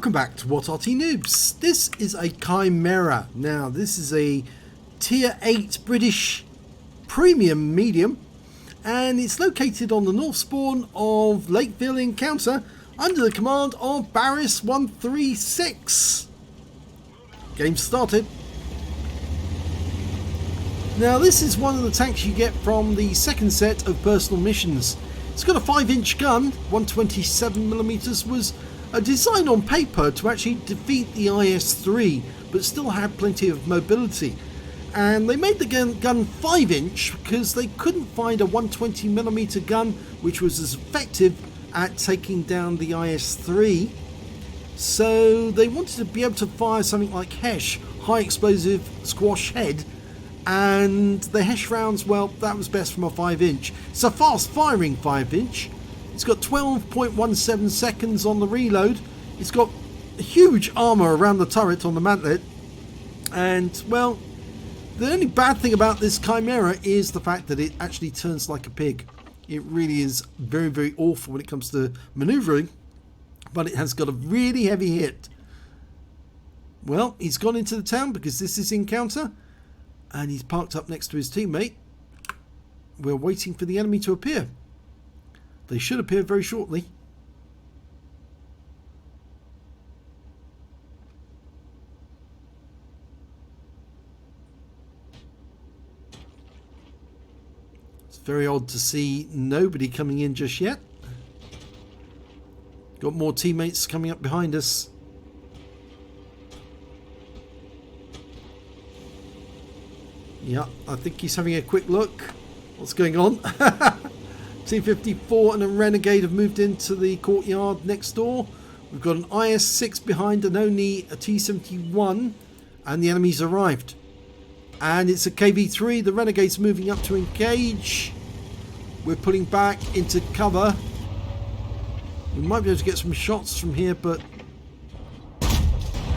Welcome back to What Arty Noobs. This is a Chimera. Now this is a tier 8 British premium medium and it's located on the north spawn of Lakeville Encounter under the command of Barris 136. Game started. Now this is one of the tanks you get from the second set of personal missions. It's got a 5-inch gun, 127mm, was a design on paper to actually defeat the IS-3, but still had plenty of mobility. And they made the gun 5-inch because they couldn't find a 120mm gun which was as effective at taking down the IS-3. So they wanted to be able to fire something like HESH, high explosive squash head, and the HESH rounds, well, that was best from a 5-inch. It's a fast firing 5-inch. It's got 12.17 seconds on the reload. It's got huge armour around the turret on the mantlet. And, well, the only bad thing about this Chimera is the fact that it actually turns like a pig. It really is very, very awful when it comes to manoeuvring. But it has got a really heavy hit. Well, he's gone into the town because this is Encounter. And he's parked up next to his teammate. We're waiting for the enemy to appear. They should appear very shortly. It's very odd to see nobody coming in just yet. Got more teammates coming up behind us. Yeah, I think he's having a quick look. What's going on? T-54 and a Renegade have moved into the courtyard next door. We've got an IS-6 behind and only a T-71, and the enemy's arrived. And it's a KV-3. The Renegade's moving up to engage. We're pulling back into cover. We might be able to get some shots from here, but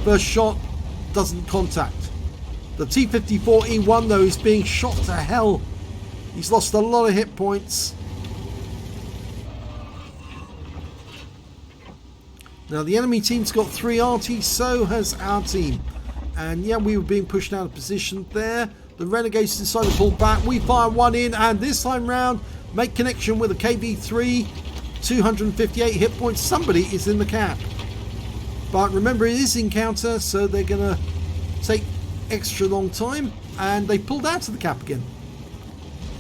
first shot doesn't contact. The T-54E1 though is being shot to hell. He's lost a lot of hit points. Now the enemy team's got 3 Arty, so has our team. And yeah, we were being pushed out of position there. The Renegades decided to pull back. We fire one in, and this time round make connection with a KV-3. 258 hit points. Somebody is in the cap. But remember, it is Encounter, so they're going to take extra long time, and they pulled out of the cap again.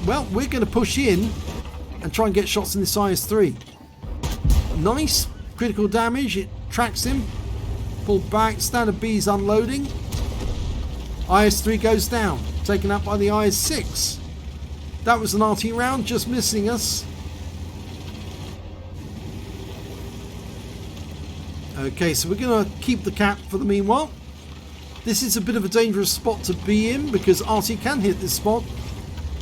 Well, we're going to push in and try and get shots in this IS-3. Nice critical damage. It tracks him. Pulled back. Standard B is unloading. IS-3 goes down, taken out by the IS-6. That was an Arty round, just missing us. Okay, so we're going to keep the cap for the meanwhile. This is a bit of a dangerous spot to be in because Arty can hit this spot.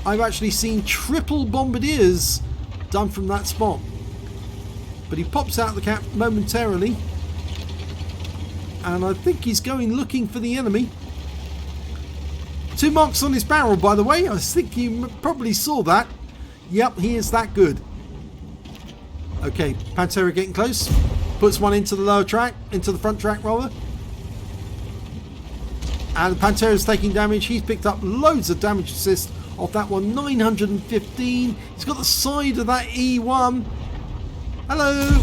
I've actually seen triple bombardiers done from that spot. But he pops out the cap momentarily. And I think he's going looking for the enemy. 2 marks on his barrel, by the way. I think you probably saw that. Yep, he is that good. Okay, Pantera getting close. Puts one into the lower track, into the front track rather. And Pantera's taking damage. He's picked up loads of damage assist off that one. 915. He's got the side of that E1. Hello.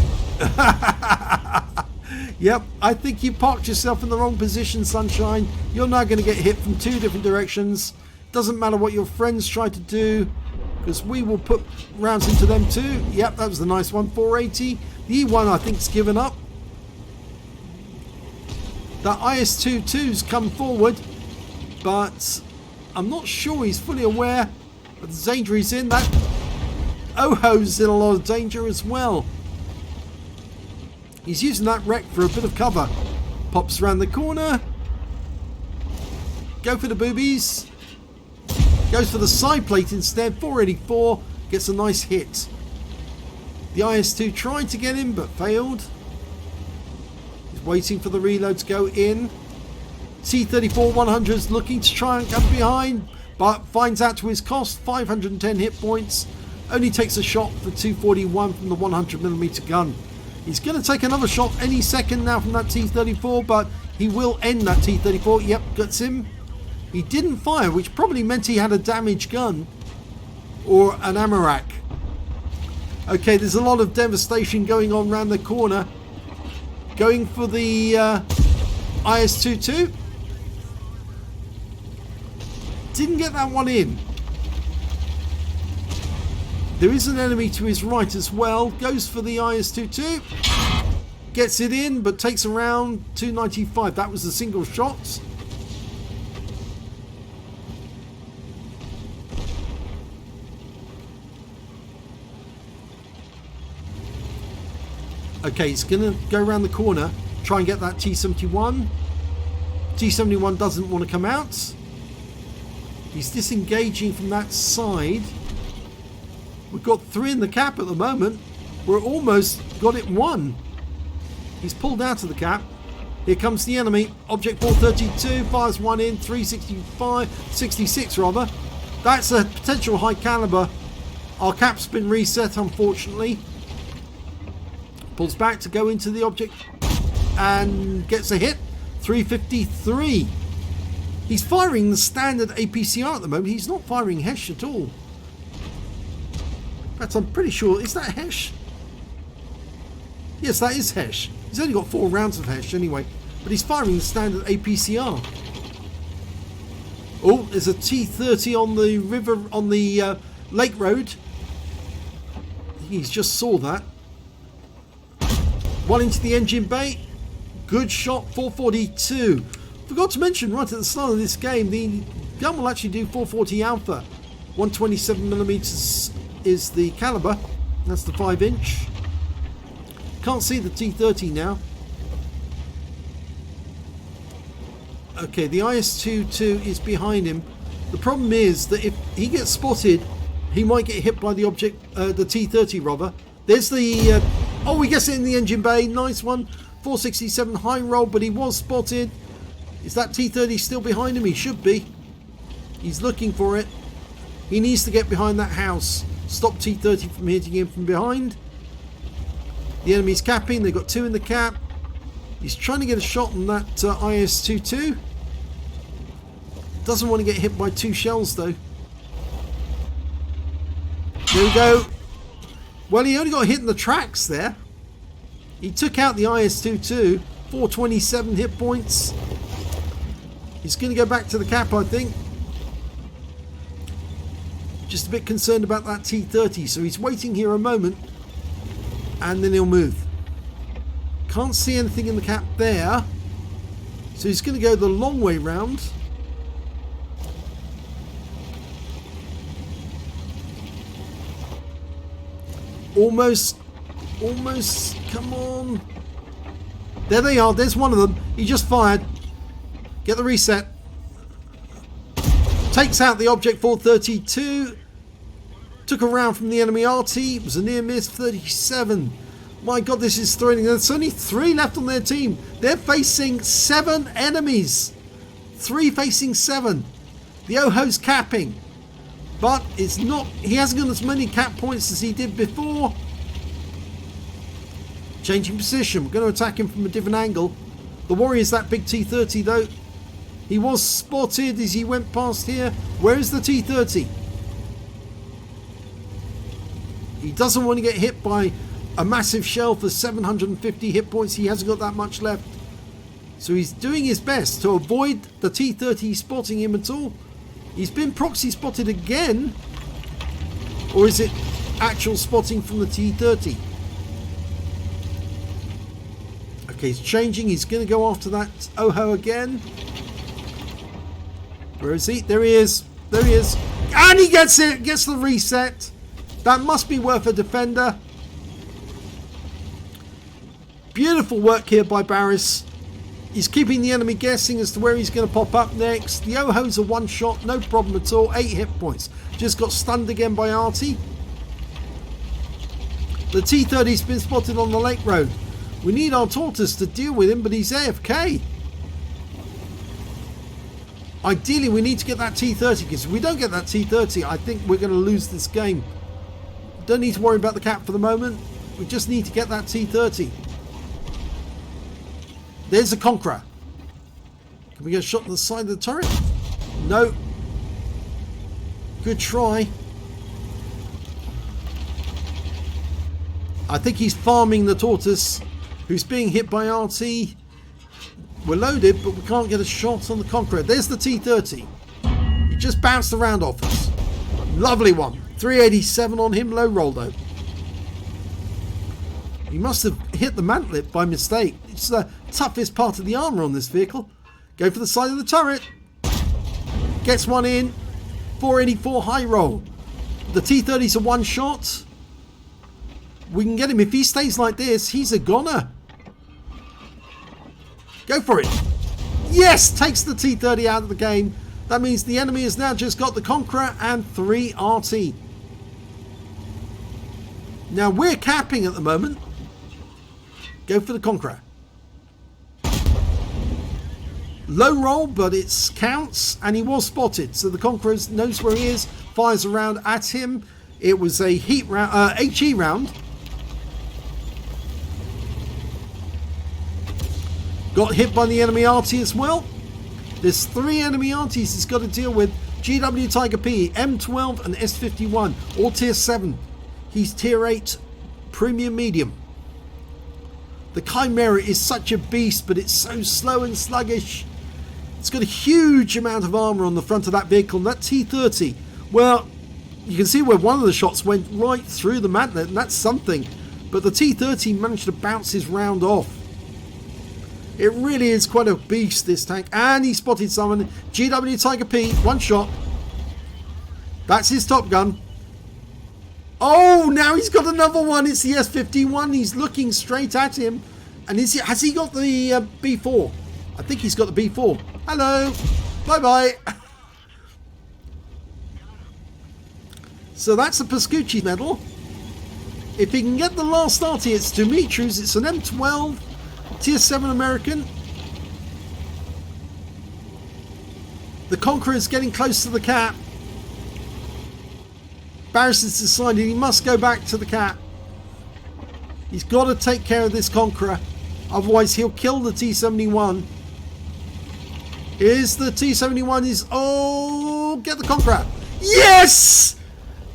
Yep, I think you parked yourself in the wrong position, Sunshine. You're now going to get hit from 2 different directions. Doesn't matter what your friends try to do, because we will put rounds into them too. Yep, that was the nice one. 480. The E1 I think's given up. The IS-22's come forward, but I'm not sure he's fully aware of the danger he's in. That Oho's in a lot of danger as well. He's using that wreck for a bit of cover. Pops around the corner. Go for the boobies. Goes for the side plate instead. 484. Gets a nice hit. The IS-2 tried to get him but failed. Waiting for the reload to go in. T-34-100's looking to try and come behind, but finds out to his cost. 510 hit points. Only takes a shot for 241 from the 100mm gun. He's going to take another shot any second now from that T-34, but he will end that T-34. Yep, gets him. He didn't fire, which probably meant he had a damaged gun or an ammo rack. Okay, there's a lot of devastation going on around the corner. Going for the IS-22. Didn't get that one in. There is an enemy to his right as well. Goes for the IS-22. Gets it in, but takes around 295. That was the single shot. Okay, he's going to go around the corner. Try and get that T-71. T-71 doesn't want to come out. He's disengaging from that side. We've got 3 in the cap at the moment. We're almost got it 1. He's pulled out of the cap. Here comes the enemy. Object 432 fires 1 in. 365, 66 rather. That's a potential high caliber. Our cap's been reset, unfortunately. Pulls back to go into the object and gets a hit. 353. He's firing the standard APCR at the moment. He's not firing Hesh at all. In fact, I'm pretty sure, is that Hesh? Yes, that is Hesh. He's only got 4 rounds of Hesh anyway, but he's firing the standard APCR. Oh, there's a T-30 on the river, on the lake road. He's just saw that. 1 into the engine bay. Good shot, 442. Forgot to mention right at the start of this game, the gun will actually do 440 alpha. 127mm is the caliber. That's the 5-inch. Can't see the T-30 now. Okay, the IS-22 is behind him. The problem is that if he gets spotted, he might get hit by the object, the T-30 rather. There's the... oh, he gets it in the engine bay. Nice one. 467 high roll, but he was spotted. Is that T-30 still behind him? He should be. He's looking for it. He needs to get behind that house. Stop T-30 from hitting him from behind. The enemy's capping. They've got 2 in the cap. He's trying to get a shot on that IS-22. Doesn't want to get hit by 2 shells though. There we go. Well, he only got hit in the tracks there. He took out the IS-22. 427 hit points. He's going to go back to the cap, I think. Just a bit concerned about that T-30, so he's waiting here a moment and then he'll move. Can't see anything in the cap there, so he's going to go the long way round. Almost, come on. There they are, there's one of them. He just fired. Get the reset. Takes out the object 432. Took a round from the enemy Arty. It was a near miss, 37. My god, this is thrilling. There's only 3 left on their team. They're facing 7 enemies. 3 facing 7. The Oho's capping. But it's not, he hasn't got as many cap points as he did before. Changing position. We're going to attack him from a different angle. The Warrior's that big T-30 though. He was spotted as he went past here. Where is the T-30? He doesn't want to get hit by a massive shell for 750 hit points. He hasn't got that much left. So he's doing his best to avoid the T-30 spotting him at all. He's been proxy spotted again. Or is it actual spotting from the T-30? Okay, he's changing. He's going to go after that Oho again. Where is he? There he is. There he is. And he gets it. Gets the reset. That must be worth a defender. Beautiful work here by Barris. He's keeping the enemy guessing as to where he's going to pop up next. The Oho's a 1 shot. No problem at all. 8 hit points. Just got stunned again by Arty. The T-30's been spotted on the lake road. We need our tortoise to deal with him, but he's AFK. Ideally, we need to get that T-30, because if we don't get that T-30, I think we're going to lose this game. Don't need to worry about the cap for the moment. We just need to get that T30. There's a Conqueror. Can we get a shot on the side of the turret? No. Good try. I think he's farming the Tortoise, who's being hit by Arty. We're loaded, but we can't get a shot on the Conqueror. There's the T30. He just bounced around off us. Lovely one. 387 on him, low roll though. He must have hit the mantlet by mistake. It's the toughest part of the armour on this vehicle. Go for the side of the turret. Gets one in. 484 high roll. The T30's a one shot. We can get him. If he stays like this, he's a goner. Go for it. Yes! Takes the T30 out of the game. That means the enemy has now just got the Conqueror and 3 RT. Now we're capping at the moment. Go for the Conqueror. Low roll, but it counts, and he was spotted. So the Conqueror knows where he is, fires around at him. It was a heat round, HE round. Got hit by the enemy RT as well. There's 3 enemy RTs he's got to deal with. GW Tiger P, M12 and S51, all tier 7. He's tier 8 premium medium. The Chimera is such a beast, but it's so slow and sluggish. It's got a huge amount of armour on the front of that vehicle. And that T30, well, you can see where one of the shots went right through the mantlet, and that's something. But the T30 managed to bounce his round off. It really is quite a beast, this tank. And he spotted someone. GW Tiger P, one shot. That's his top gun. Oh, now he's got another one. It's the S51. He's looking straight at him. And has he got the B4? I think he's got the B4. Hello. Bye-bye. So that's a Pascucci medal. If he can get the last Arty, it's Dumitru's. It's an M12. Tier 7 American. The Conqueror is getting close to the cap. Barris has decided he must go back to the cap. He's got to take care of this Conqueror. Otherwise he'll kill the T71. Here's the T71. Oh, get the Conqueror. Yes!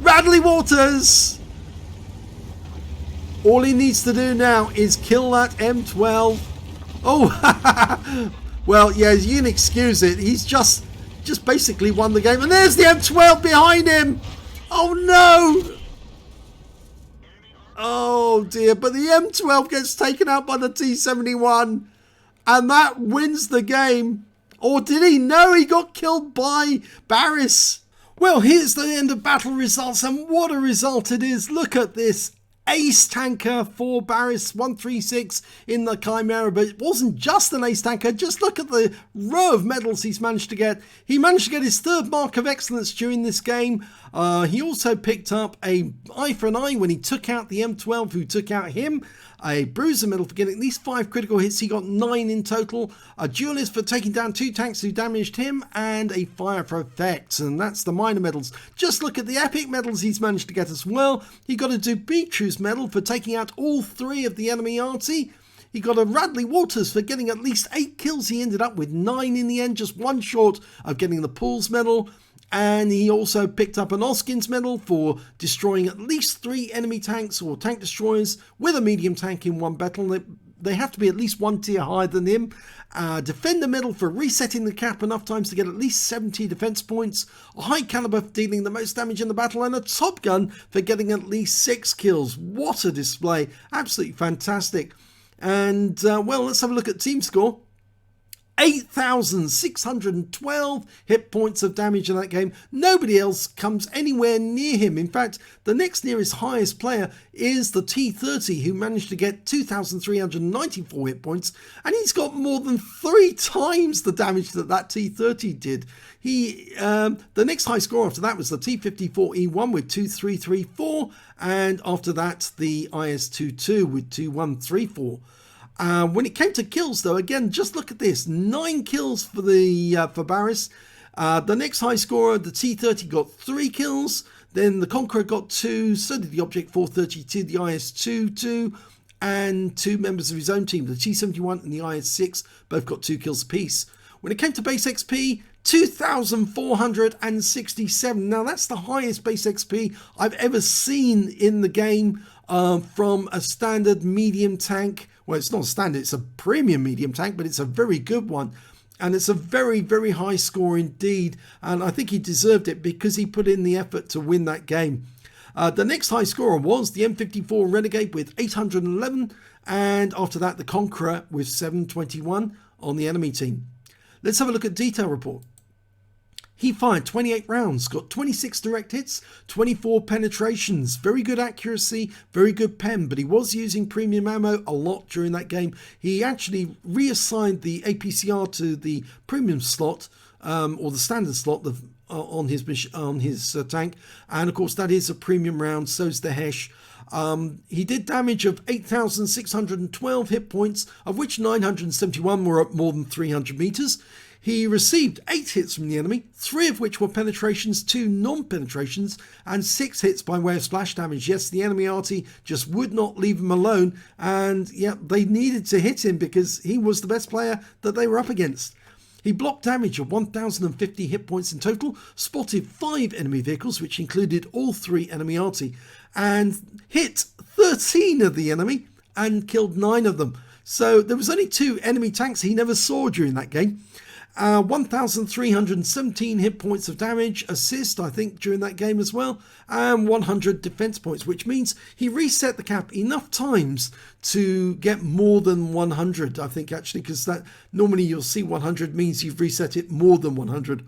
Radley Walters! All he needs to do now is kill that M12. Oh, well, yeah, you can excuse it. He's just basically won the game. And there's the M12 behind him. Oh, no. Oh, dear. But the M12 gets taken out by the T71. And that wins the game. Or did he? No, he got killed by Barris. Well, here's the end of battle results. And what a result it is. Look at this. Ace tanker for Barris 136 in the Chimera, but it wasn't just an ace tanker. Just look at the row of medals he's managed to get. He managed to get his 3rd mark of excellence during this game. He also picked up a eye for an eye when he took out the M12 who took out him. A bruiser medal for getting at least 5 critical hits. He got 9 in total. A duelist for taking down 2 tanks who damaged him. And a fire for effects. And that's the minor medals. Just look at the epic medals he's managed to get as well. He got a Dumitru's medal for taking out all 3 of the enemy Arty. He got a Radley Walters for getting at least 8 kills. He ended up with 9 in the end. Just 1 short of getting the Pools medal. And he also picked up an Oskins medal for destroying at least 3 enemy tanks or tank destroyers with a medium tank in one battle. They have to be at least 1 tier higher than him. Defender medal for resetting the cap enough times to get at least 70 defense points. A high caliber for dealing the most damage in the battle. And a top gun for getting at least 6 kills. What a display. Absolutely fantastic. And, well, let's have a look at team score. 8,612 hit points of damage in that game. Nobody else comes anywhere near him. In fact, the next nearest highest player is the T30, who managed to get 2,394 hit points, and he's got more than 3 times the damage that T30 did. The next high score after that was the T54E1 with 2,334, and after that the IS-22 with 2,134. When it came to kills, though, again, just look at this. 9 kills for Barris. The next high scorer, the T30, got 3 kills. Then the Conqueror got 2, so did the Object 432, the IS-2, 2, and 2 members of his own team, the T-71 and the IS-6, both got 2 kills apiece. When it came to base XP, 2,467. Now that's the highest base XP I've ever seen in the game from a standard medium tank. Well, it's not a standard, it's a premium medium tank, but it's a very good one. And it's a very, very high score indeed. And I think he deserved it because he put in the effort to win that game. The next high scorer was the M54 Renegade with 811. And after that, the Conqueror with 721 on the enemy team. Let's have a look at detail report. He fired 28 rounds, got 26 direct hits, 24 penetrations, very good accuracy, very good pen, but he was using premium ammo a lot during that game. He actually reassigned the APCR to the premium slot, or the standard slot on his tank, and of course that is a premium round, so's the Hesh. He did damage of 8,612 hit points, of which 971 were up more than 300 meters. He received 8 hits from the enemy, 3 of which were penetrations, 2 non-penetrations, and 6 hits by way of splash damage. Yes, the enemy Arty just would not leave him alone, and yeah, they needed to hit him because he was the best player that they were up against. He blocked damage of 1,050 hit points in total, spotted 5 enemy vehicles, which included all 3 enemy Arty, and hit 13 of the enemy and killed 9 of them. So there was only 2 enemy tanks he never saw during that game. 1,317 hit points of damage, assist I think during that game as well, and 100 defense points, which means he reset the cap enough times to get more than 100, I think actually, because that normally you'll see 100 means you've reset it more than 100.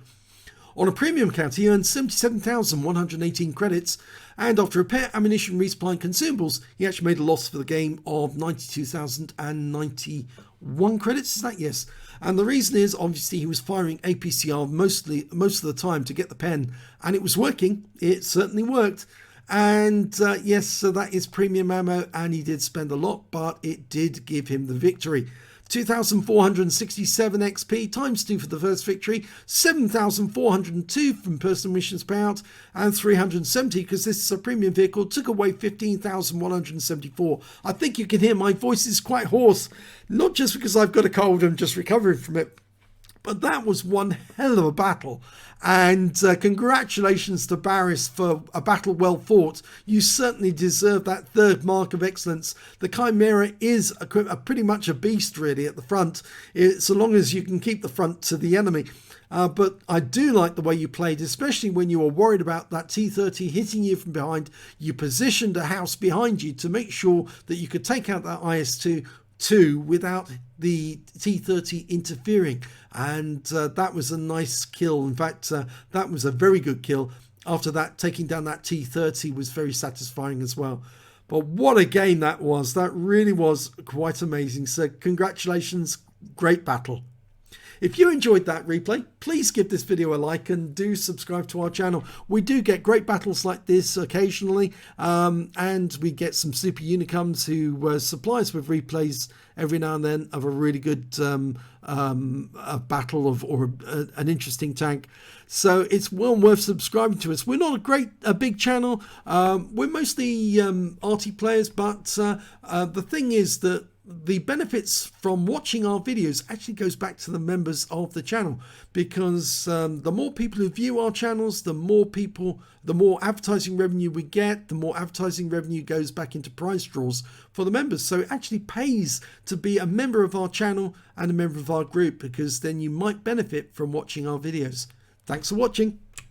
On a premium count, he earned 77,118 credits, and after repair, ammunition, resupply and consumables, he actually made a loss for the game of 92,091 credits. Is that yes? And the reason is obviously he was firing APCR most of the time to get the pen, and it was working. It certainly worked. And yes, so that is premium ammo, and he did spend a lot, but it did give him the victory. 2,467 XP times 2 for the first victory, 7,402 from personal missions payout, and 370 because this is a premium vehicle took away 15,174. I think you can hear my voice is quite hoarse, not just because I've got a cold and just recovering from it, but that was one hell of a battle. And congratulations to Barris for a battle well fought. You certainly deserve that 3rd mark of excellence. The Chimera is pretty much a beast really at the front, so long as you can keep the front to the enemy. But I do like the way you played, especially when you were worried about that T-30 hitting you from behind. You positioned a house behind you to make sure that you could take out that IS-2 without the T-30 interfering, and that was a nice kill. In fact, that was a very good kill. After that, taking down that T-30 was very satisfying as well. But what a game that was. That really was quite amazing. So congratulations, great battle. If you enjoyed that replay, please give this video a like and do subscribe to our channel. We do get great battles like this occasionally, and we get some super unicums who supply us with replays every now and then of a really good a battle or an interesting tank. So it's well worth subscribing to us. We're not a big channel. We're mostly Arty players, but the thing is that the benefits from watching our videos actually goes back to the members of the channel, because the more people who view our channels, the more advertising revenue we get, the more advertising revenue goes back into prize draws for the members. So it actually pays to be a member of our channel and a member of our group, because then you might benefit from watching our videos. Thanks for watching.